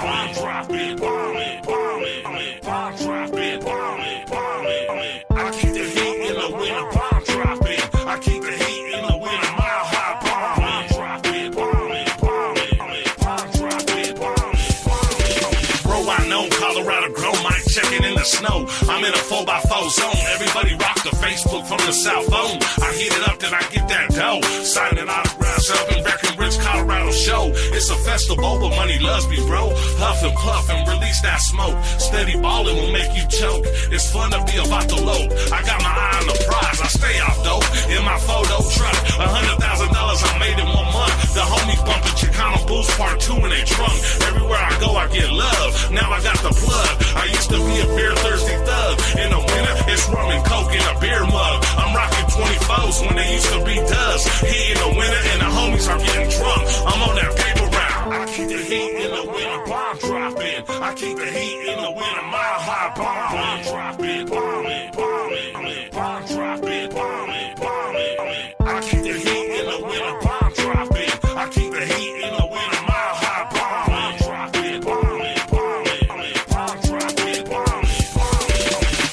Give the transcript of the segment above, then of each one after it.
bomb dropping, bombing, bombing, bomb dropping, bombing, bombing. I keep the heat in the winter, bomb dropping. I keep the heat in the winter, mile high bombing, dropping, bombing, bombing, bomb dropping, bombing. Bro, I know Colorado grown, mic checking in the snow. I'm in a 4x4 zone. Everybody rock the Facebook from the South Zone. I heat it up, then I get that dough. Signing autographs up in Breckenridge, Colorado show. It's a festival, but money loves me, bro. Huff and puff and release that smoke. Steady ballin' will make you choke. It's fun to be about the load. I got my eye on the prize. I stay off dope in my photo truck. $100,000 I made in 1 month. The homies bumpin' Chicano Boost Part 2 in they trunk. Everywhere I go, I get love. Now I got the plug. I used to be a beer thirsty thug. In the winter, it's rum and coke in a beer mug. I'm rocking 24s when they used to be dubs. Here in the winter and the homies are getting drunk. I'm on that paper round. I keep the heat in the winter, bomb dropping. I keep the heat in the winter, mile high bomb dropping, bombing, bombing, bomb dropping, bombing, bombing. I keep the heat in the winter, bomb dropping. I keep the heat in the winter, mile high bomb dropping, bombing, bombing, bomb dropping, bombing.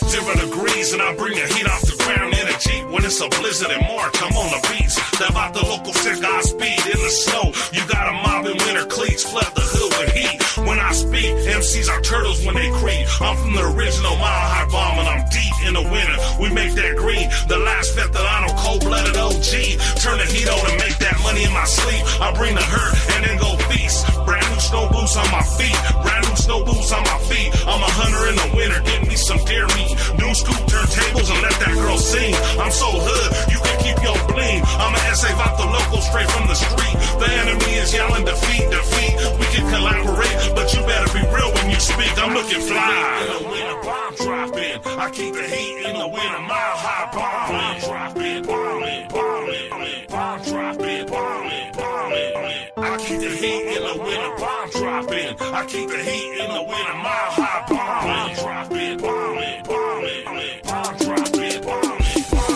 0 degrees and I bring the heat off the ground in a Jeep when it's a blizzard in March. I'm on the beach. Step out the local sick eye speed in the snow. You got a mob in winter cleats, flood the hood with heat. When I speak, MCs are turtles when they creep. I'm from the original mile high bomb and I'm deep in the winter. We make that green. The last veterano, cold-blooded OG. Turn the heat on and make that money in my sleep. I bring the hurt and then go feast. Brand new snow boots on my feet. Brand new snow boots on my feet. I'm a hunter in the winter. Get me some deer meat. New scoop turntables and let that girl sing. I'm so hood, you can keep your bling. I'm an essay about the local straight from the street. The enemy is yelling defeat, defeat. We can collaborate, but you better be real when you speak. I'm looking fly. In the winter, bomb dropping. I keep the heat in the winter, mile high bomb dropping, bombing, bombing, bomb dropping, bombing, bombing. I keep the heat in the winter, bomb dropping. I keep the heat in the winter, mile high bomb dropping, bombing, bombing, bomb dropping, bombing, bombing.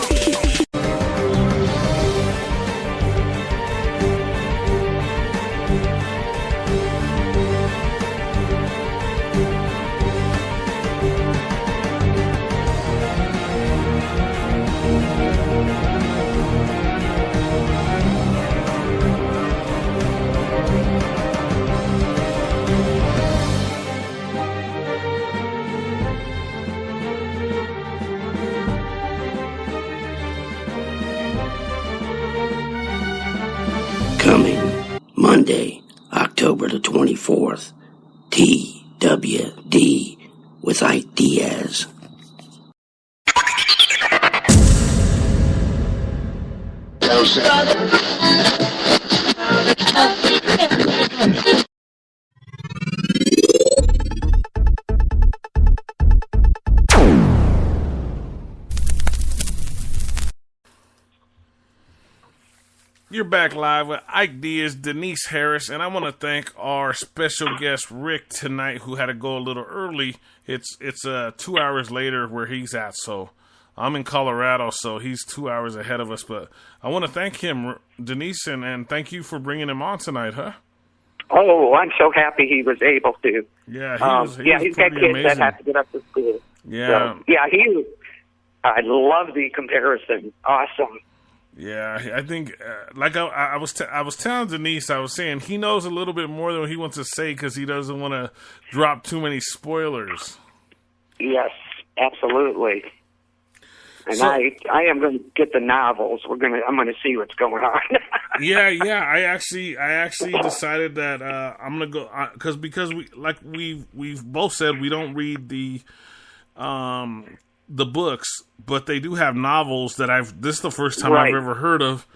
Coming Monday, October the 24th, TWD with IKE DIAZ. You're back live with IKE DIAZ, Denise Harris, and I want to thank our special guest Rick tonight, who had to go a little early. It's 2 hours later where he's at, so I'm in Colorado, so he's 2 hours ahead of us. But I want to thank him, Denise, and thank you for bringing him on tonight, huh? Oh, I'm so happy he was able to. Yeah, he's got kids amazing. that have to get up to school. Yeah, so, I love the comparison. Awesome. Yeah, I think, like I was telling Denise, I was saying he knows a little bit more than he wants to say because he doesn't want to drop too many spoilers. Yes, absolutely. And So- I am going to get the novels. I'm going to see what's going on. Yeah. I actually decided that I'm gonna go because we've both said we don't read the books, but they do have novels that this is the first time Right. I've ever heard of,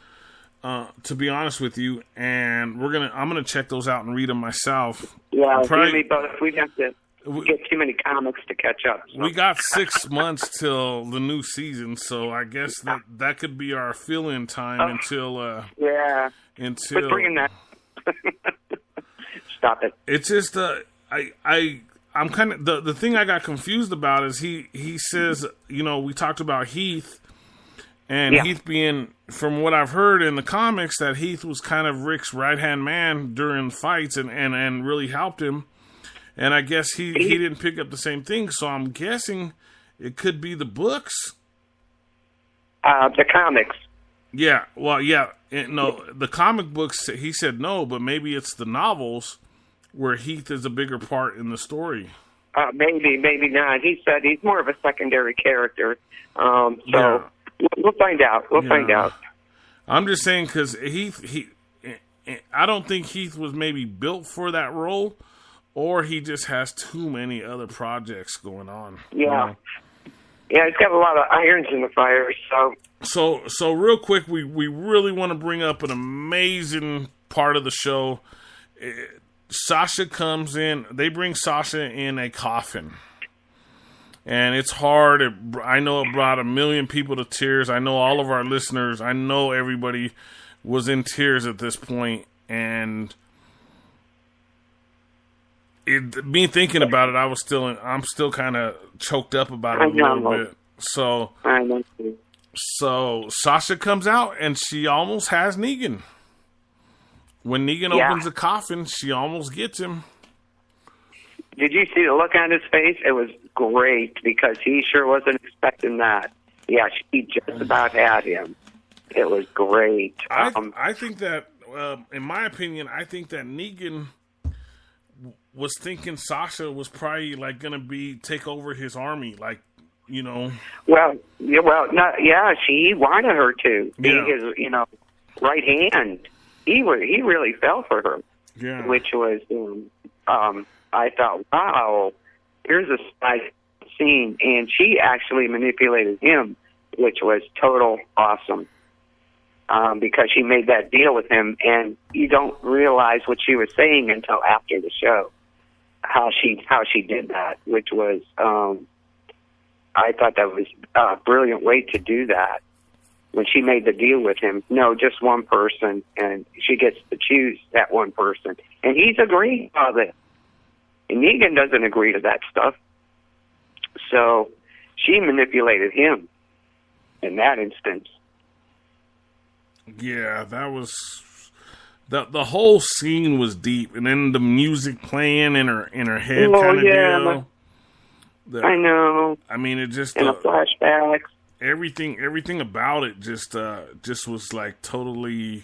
to be honest with you, and I'm gonna check those out and read them myself. Yeah, Probably- really, but we have to get too many comics to catch up. So. We got 6 months till the new season, so I guess that could be our fill-in time until Quit bringing that. Stop it. It's just I'm kind of the thing I got confused about is he says, we talked about Heath, and Heath being, from what I've heard in the comics, that Heath was kind of Rick's right hand man during fights and really helped him. And I guess he didn't pick up the same thing, so I'm guessing it could be the books. The comics. Yeah, well, yeah. No, the comic books, he said no, but maybe it's the novels where Heath is a bigger part in the story. Maybe not. He said he's more of a secondary character. So we'll find out. We'll find out. I'm just saying because I don't think Heath was maybe built for that role, or he just has too many other projects going on. Yeah. You know? Yeah, he's got a lot of irons in the fire, So real quick, we really want to bring up an amazing part of the show. Sasha comes in. They bring Sasha in a coffin. And it's hard. I know it brought 1 million people to tears. I know all of our listeners. I know everybody was in tears at this point. And me thinking about it, I'm still kind of choked up about it a little bit. So I know. So Sasha comes out and she almost has Negan. When Negan opens the coffin, she almost gets him. Did you see the look on his face? It was great because he sure wasn't expecting that. Yeah, she just about had him. It was great. I think that, in my opinion, I think that Negan was thinking Sasha was probably like going to take over his army, like, you know. He wanted her to be his, right hand. He really fell for her, which was, I thought, wow, here's a side scene, and she actually manipulated him, which was total awesome, because she made that deal with him, and you don't realize what she was saying until after the show, how she did that, which was, I thought that was a brilliant way to do that. When she made the deal with him, no, just one person, and she gets to choose that one person. And he's agreed with it. And Negan doesn't agree to that stuff. So she manipulated him in that instance. Yeah, that was... The whole scene was deep, and then the music playing in her head kind of deal. I know. I mean, it just... And the flashbacks. Everything about it just was like totally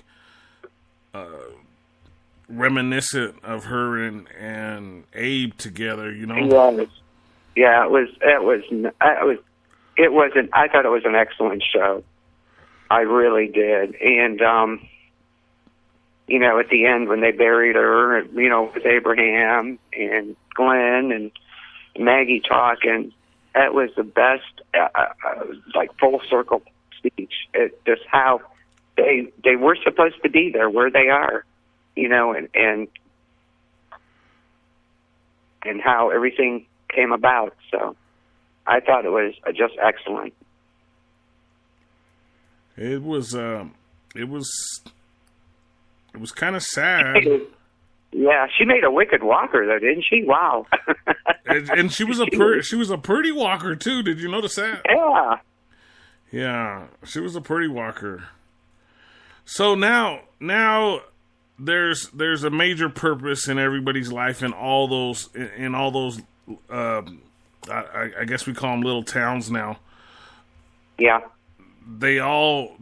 reminiscent of her and Abe together, you know. Yeah, it was. I thought it was an excellent show. I really did, and at the end when they buried her, with Abraham and Glenn and Maggie talking. That was the best, like full circle speech. Just how they were supposed to be there, where they are, and how everything came about. So I thought it was just excellent. It was kind of sad. Yeah, she made a wicked walker though, didn't she? Wow. and she was a pretty walker too. Did you notice that? Yeah. Yeah, she was a pretty walker. So now there's a major purpose in everybody's life in all those I guess we call them little towns now. Yeah. They all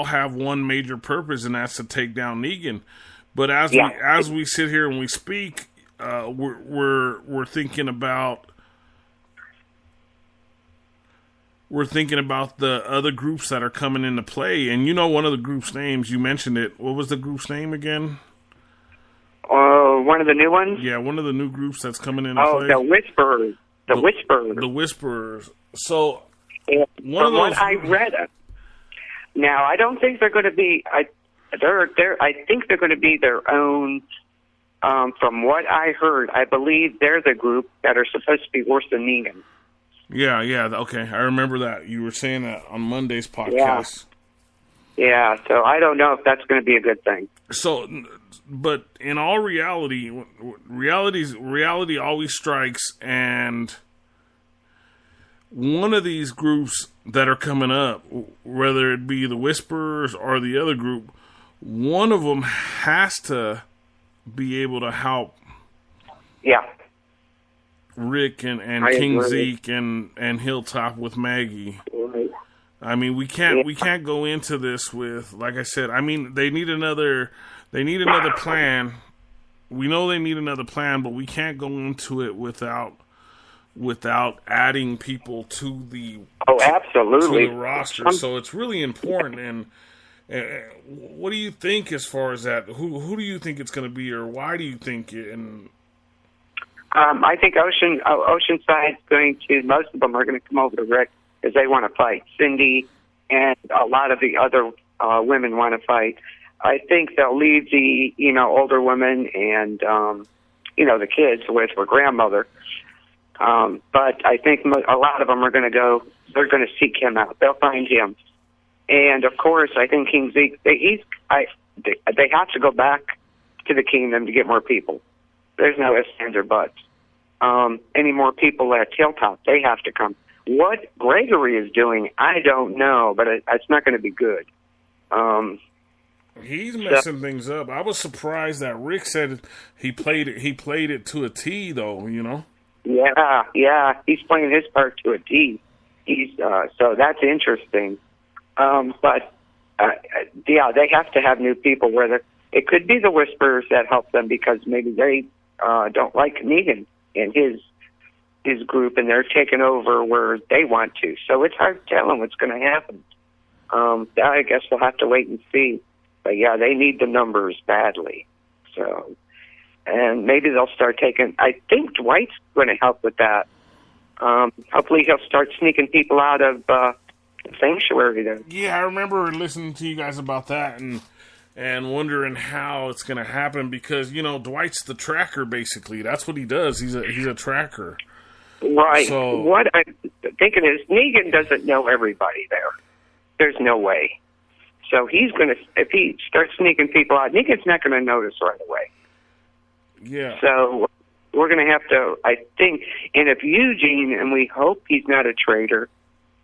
have one major purpose, and that's to take down Negan. But as we sit here and we speak, we're thinking about the other groups that are coming into play. And one of the group's names, you mentioned it. What was the group's name again? One of the new ones? Yeah, one of the new groups that's coming into play. Oh, the Whisperers. The Whisperers. The Whisperers. So, from what I read, now I don't think they're going to be. I think they're going to be their own. From what I heard, I believe they're the group that are supposed to be worse than Negan. Yeah, okay. I remember that. You were saying that on Monday's podcast. Yeah, so I don't know if that's going to be a good thing. So, but in all reality always strikes, and one of these groups that are coming up, whether it be the Whisperers or the other group, one of them has to be able to help. Yeah. Rick and King Zeke and Hilltop with Maggie. Right. I mean, we can't go into this with, like I said, I mean, they need another plan. We know they need another plan, but we can't go into it without adding people to the absolutely to the roster. So it's really important. And what do you think as far as that? Who do you think it's going to be, or why do you think it? And I think Oceanside's going to. Most of them are going to come over to Rick because they want to fight. Cindy and a lot of the other women want to fight. I think they'll leave the older women and the kids with their grandmother. But I think a lot of them are going to go. They're going to seek him out. They'll find him. And of course, I think King Zeke. They have to go back to the kingdom to get more people. There's no ifs, ands, or buts. Any more people at Hilltop, they have to come. What Gregory is doing, I don't know, but it's not going to be good. He's messing things up. I was surprised that Rick said he played it to a T, though. Yeah, he's playing his part to a T. So that's interesting. But they have to have new people. Whether it could be the Whisperers that help them because maybe they don't like Negan and his group, and they're taking over where they want to. So it's hard to tell them what's going to happen. I guess we'll have to wait and see. But yeah, they need the numbers badly. So, and maybe they'll start taking. I think Dwight's going to help with that. Hopefully, he'll start sneaking people out of the sanctuary there. Yeah, I remember listening to you guys about that and wondering how it's going to happen because Dwight's the tracker. Basically, that's what he does. He's a tracker. Right. So, what I'm thinking is Negan doesn't know everybody there. There's no way. So he's going to, if he starts sneaking people out, Negan's not going to notice right away. Yeah. So we're going to have to, I think, and if Eugene, and we hope he's not a traitor,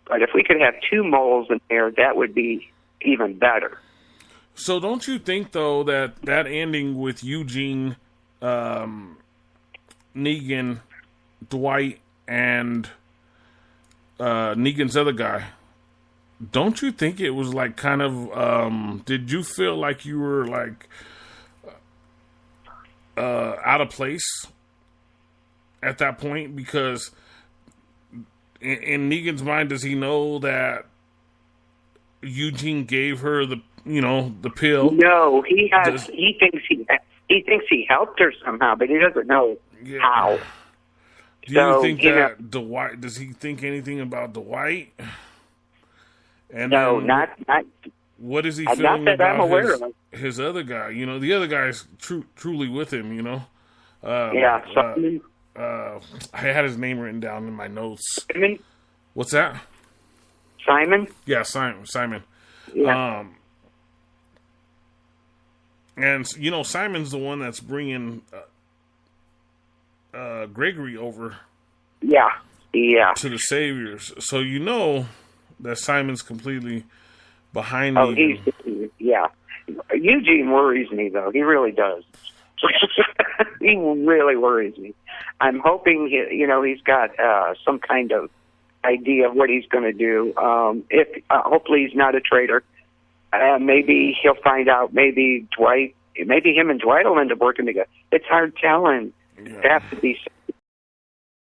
but if we could have two moles in there, that would be even better. So don't you think, though, that ending with Eugene, Negan, Dwight, and Negan's other guy, don't you think it was like kind of, did you feel like you were like out of place at that point? Because in Negan's mind, does he know that Eugene gave her the pill? No, he thinks he helped her somehow, but he doesn't know how. Do you think that Dwight, does he think anything about Dwight? And no, not. What is he not feeling that I'm about aware of. his other guy? The other guy's truly with him. Simon. I had his name written down in my notes. Simon? What's that? Simon? Yeah, Simon. Yeah. And Simon's the one that's bringing Gregory over. Yeah. To the Saviors. So that Simon's completely behind me. Oh, Eugene worries me, though. He really does. He really worries me. I'm hoping he's got some kind of idea of what he's going to do. Hopefully he's not a traitor. Maybe he'll find out. Maybe him and Dwight will end up working together. It's hard telling. Yeah. There has to be some